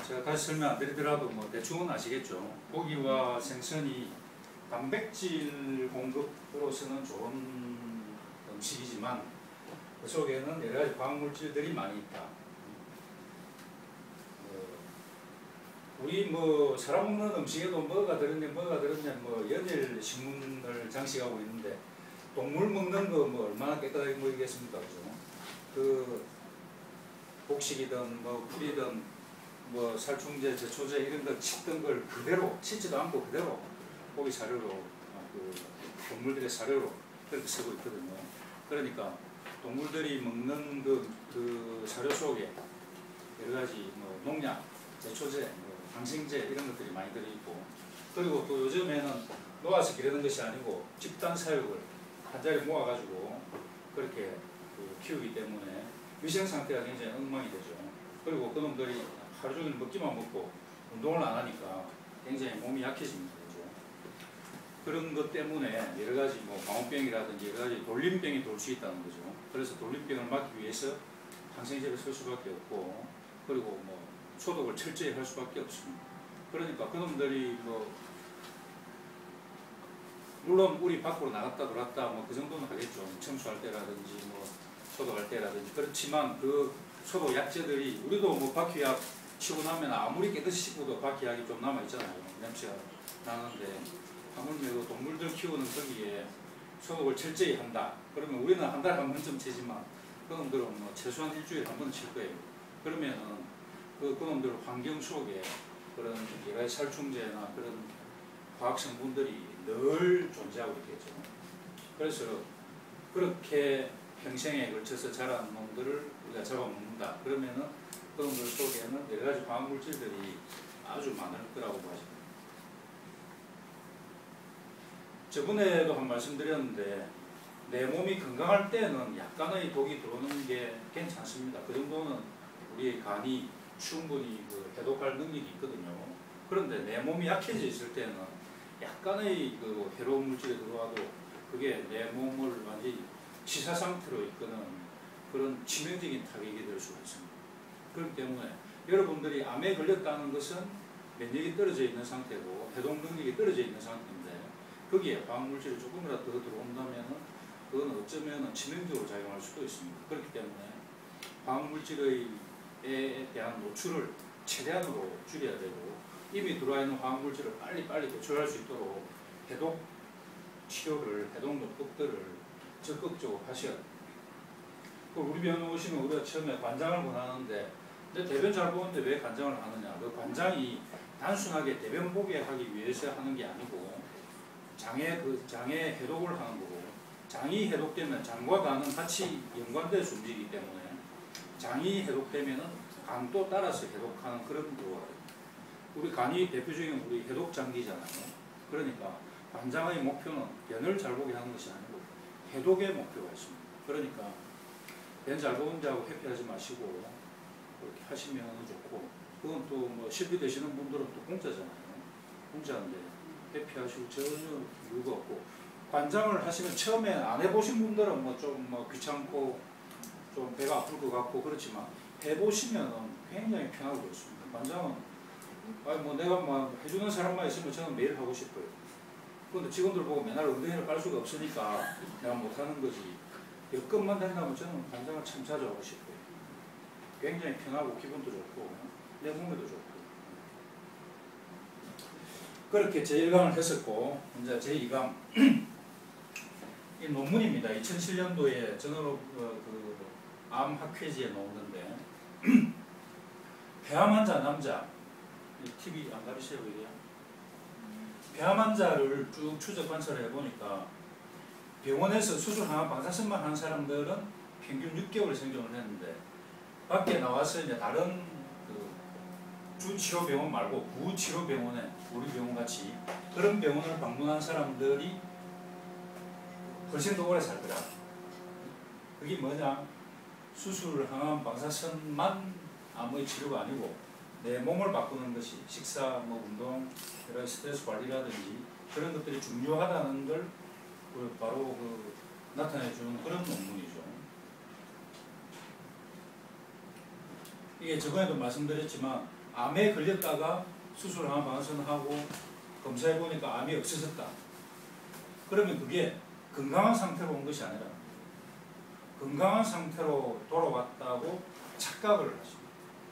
제가 다시 설명 안 드리더라도 뭐 대충은 아시겠죠. 고기와 생선이 단백질 공급으로서는 좋은 음식이지만 그 속에는 여러 가지 화학물질들이 많이 있다. 우리 뭐 사람 먹는 음식에도 뭐가 들었냐 뭐 연일 신문을 장식하고 있는데 동물 먹는 거 뭐 얼마나 깨끗하게 먹이겠습니까, 그죠? 그 곡식이든 뭐 풀이든 뭐 살충제, 제초제 이런 거 쳤던 걸 그대로 치지도 않고 그대로 고기 사료로 그 동물들의 사료로 그렇게 쓰고 있거든요. 그러니까 동물들이 먹는 그 사료 속에 여러 가지 뭐 농약, 제초제, 항생제 이런 것들이 많이 들어있고, 그리고 또 요즘에는 놓아서 기르는 것이 아니고 집단 사육을 한 자리에 모아가지고 그렇게 키우기 때문에 위생 상태가 굉장히 엉망이 되죠. 그리고 그놈들이 하루 종일 먹기만 먹고 운동을 안 하니까 굉장히 몸이 약해집니다. 그죠? 그런 것 때문에 여러 가지 뭐 광우병이라든지 여러 가지 돌림병이 돌 수 있다는 거죠. 그래서 돌림병을 막기 위해서 항생제를 쓸 수밖에 없고, 그리고 뭐 소독을 철저히 할 수밖에 없습니다. 그러니까 그놈들이 뭐 물론 우리 밖으로 나갔다 들어왔다 뭐 그 정도는 하겠죠. 청소할 때라든지 뭐 소독할 때라든지. 그렇지만 그 소독 약재들이 우리도 뭐 박휘약 치고 나면 아무리 깨끗이 씻고도 박휘약이 좀 남아 있잖아요. 냄새가 나는데 하물며 동물들 키우는 거기에 소독을 철저히 한다. 그러면 우리는 한 달에 한 번쯤 치지만 그놈들은 뭐 최소한 일주일에 한 번 칠 거예요. 그러면은 그놈들 환경 속에 그런 여러 가지 살충제나 그런 화학 성분들이 늘 존재하고 있겠죠. 그래서 그렇게 평생에 걸쳐서 자란 놈들을 우리가 잡아먹는다. 그러면은 그놈들 속에는 여러 가지 화학물질들이 아주 많을 거라고 봐집니다. 저번에도 한 말씀 드렸는데 내 몸이 건강할 때는 약간의 독이 들어오는 게 괜찮습니다. 그 정도는 우리의 간이 충분히 해독할 능력이 있거든요. 그런데 내 몸이 약해져 있을 때는 약간의 해로운 물질이 들어와도 그게 내 몸을 완전히 치사 상태로 이끄는 그런 치명적인 타격이 될 수가 있습니다. 그렇기 때문에 여러분들이 암에 걸렸다는 것은 면역이 떨어져 있는 상태고 해독 능력이 떨어져 있는 상태인데 거기에 화학물질이 조금이라도 더 들어온다면 그건 어쩌면 치명적으로 작용할 수도 있습니다. 그렇기 때문에 화학물질에 대한 노출을 최대한으로 줄여야 되고 이미 들어와 있는 화학물질을 빨리 배출할 수 있도록 해독 치료를, 해독 요법들을 적극적으로 하셔야 됩니다. 우리 병원에 오시면 우리가 처음에 관장을 권하는데 근데 대변 잘 보는데 왜 관장을 하느냐. 그 관장이 단순하게 대변 보게 하기 위해서 하는 게 아니고 장의 해독을 하는 거고, 장이 해독되면 장과 간은 같이 연관돼서 움직이기 때문에 장이 해독되면은 간도 따라서 해독하는 그런 거거든요. 우리 간이 대표적인 우리 해독 장기잖아요. 그러니까 관장의 목표는 변을 잘 보게 하는 것이 아니고 해독의 목표가 있습니다. 그러니까 변 잘 보는 자하고 회피하지 마시고 그렇게 하시면 좋고, 그건 또 뭐 실비 되시는 분들은 또 공짜잖아요. 공짜인데 회피하시고 전혀 이유가 없고, 관장을 하시면 처음에 안 해보신 분들은 뭐 좀 귀찮고 좀 배가 아플 것 같고 그렇지만 해보시면 굉장히 편하고 그렇습니다. 관장은 뭐 내가 막 해주는 사람만 있으면 저는 매일 하고 싶어요. 그런데 직원들 보고 맨날 엉덩이를 깔 수가 없으니까 내가 못하는 거지. 여건만 된다면 저는 관장을 참 자주 하고 싶어요. 굉장히 편하고 기분도 좋고 내 몸에도 좋고. 그렇게 제1강을 했었고 이제 제2강 이 논문입니다. 2007년도에 저널 암 학회지에 나오는데 폐암 환자 남자, TV 안 가리세요 이게요. 폐암 환자를 쭉 추적 관찰해 보니까 병원에서 수술 항암 방사선만 한 사람들은 평균 6개월 생존을 했는데 밖에 나와서 이제 다른 주치료병원 말고 부치료병원에 우리 병원 같이 그런 병원을 방문한 사람들이 훨씬 더 오래 살더라. 그게 뭐냐? 수술, 항암, 방사선만 암의 치료가 아니고 내 몸을 바꾸는 것이 식사, 운동, 여러 스트레스 관리라든지 그런 것들이 중요하다는 걸 바로 나타내주는 그런 논문이죠. 이게 저번에도 말씀드렸지만 암에 걸렸다가 수술 방사선 하고 검사해 보니까 암이 없어졌다. 그러면 그게 건강한 상태로 온 것이 아니라 건강한 상태로 돌아왔다고 착각을 하십니다.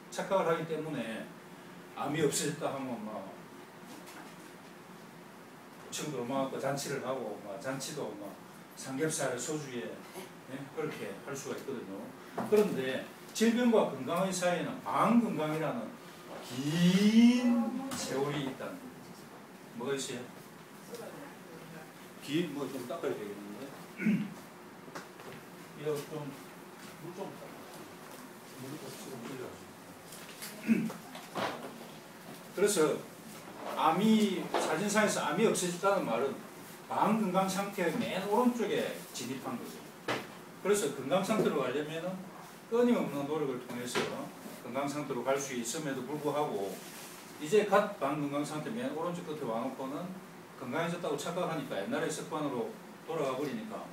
착각을 하기 때문에 암이 없어졌다 하면 막 친구들 막 잔치를 하고 막 잔치도 막 삼겹살 소주에 그렇게 할 수가 있거든요. 그런데 질병과 건강의 사이에는 방건강이라는 긴 세월이 있다는 거예요. 뭐가 있어요? 긴 뭐 좀 닦아야 되겠는데 이거 좀 물 좀 그래서 암이 사진상에서 암이 없어졌다는 말은 방건강 상태의 맨 오른쪽에 진입한 거죠. 그래서 건강 상태로 가려면은 끊임없는 노력을 통해서 건강 상태로 갈 수 있음에도 불구하고 이제 갓 방건강 상태 맨 오른쪽 끝에 와놓고는 건강해졌다고 착각하니까 옛날의 습관으로 돌아가 버리니까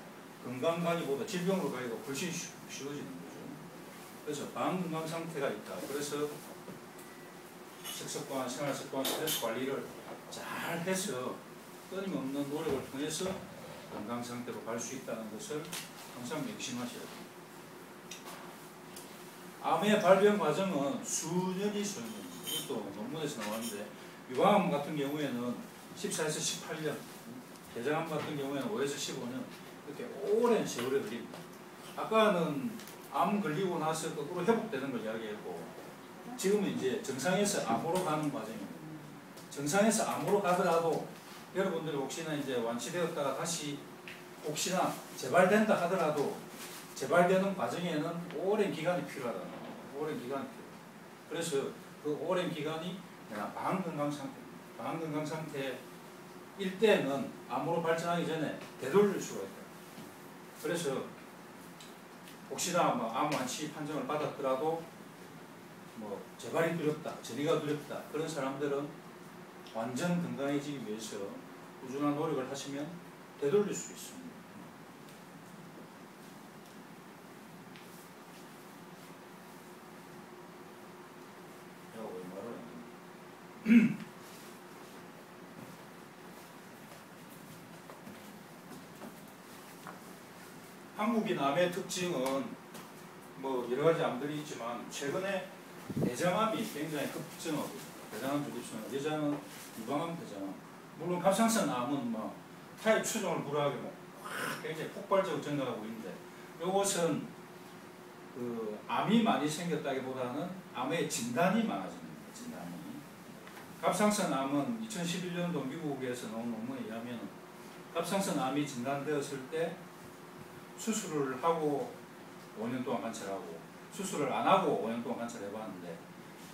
건강관리보다 질병으로 가기가 훨씬 쉬워지는 거죠. 그래서 방건강 상태가 있다. 그래서 식습관, 생활습관, 스트레스 관리를 잘 해서 끊임없는 노력을 통해서 건강 상태로 갈 수 있다는 것을 항상 명심하셔야 됩니다. 암의 발병 과정은 수년이 소요됩니다. 이것도 논문에서 나왔는데 유방암 같은 경우에는 14에서 18년, 대장암 같은 경우에는 5에서 15년 이렇게 오랜 세월이 걸립니다. 아까는 암 걸리고 나서 거꾸로 회복되는 걸 이야기했고 지금은 이제 정상에서 암으로 가는 과정입니다. 정상에서 암으로 가더라도 여러분들이 혹시나 이제 완치되었다가 다시 혹시나 재발된다 하더라도 재발되는 과정에는 오랜 기간이 필요하다. 오랜 기간이 필요해요. 그래서 그 오랜 기간이 방건강 상태입니다. 방건강 상태일 때는 암으로 발전하기 전에 되돌릴 수가 있다. 그래서 혹시나 암 완치 판정을 받았더라도 뭐 재발이 두렵다, 전이가 두렵다 그런 사람들은 완전 건강해지기 위해서 꾸준한 노력을 하시면 되돌릴 수 있습니다. 내가 왜 말을 안 해? 한국인 암의 특징은 뭐 여러 가지 암들이 있지만 최근에 대장암이 굉장히 급증하고 있습니다. 대장암 주립성, 여자는 유방암 대장암. 물론 갑상선 암은 뭐 타입 추종을 불허하게 뭐 굉장히 폭발적으로 증가하고 있는데 이것은 그 암이 많이 생겼다기보다는 암의 진단이 많아집니다. 진단이. 갑상선 암은 2011년도 미국에서 나온 논문에 의하면 갑상선 암이 진단되었을 때 수술을 하고 5년 동안 관찰하고 수술을 안 하고 5년 동안 관찰해봤는데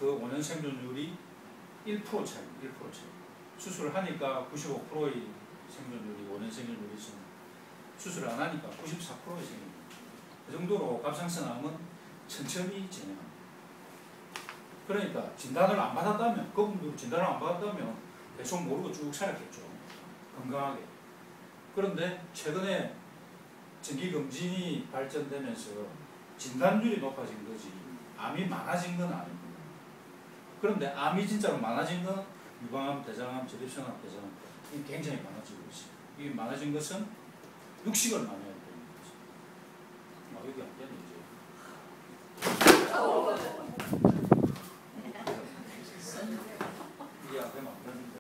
그 5년 생존율이 1% 차이, 1% 차이. 수술을 하니까 95%의 생존율이 5년 생존율이 있습니다. 수술을 안 하니까 94%의 생존율. 그 정도로 갑상선 암은 천천히 진행합니다. 그러니까 진단을 안 받았다면, 그분들 진단을 안 받았다면 계속 모르고 쭉 살았겠죠. 건강하게. 그런데 최근에 정기검진이 발전되면서 진단율이 높아진 거지 암이 많아진 건 아닙니다. 그런데 암이 진짜로 많아진 건 유방암, 대장암, 저립성암, 대장암 이게 굉장히 많아지고 있어요. 이게 많아진 것은 육식을 많이 하기 때문에 여기 안 되네 이제. 이게 안 되면 안 되는데.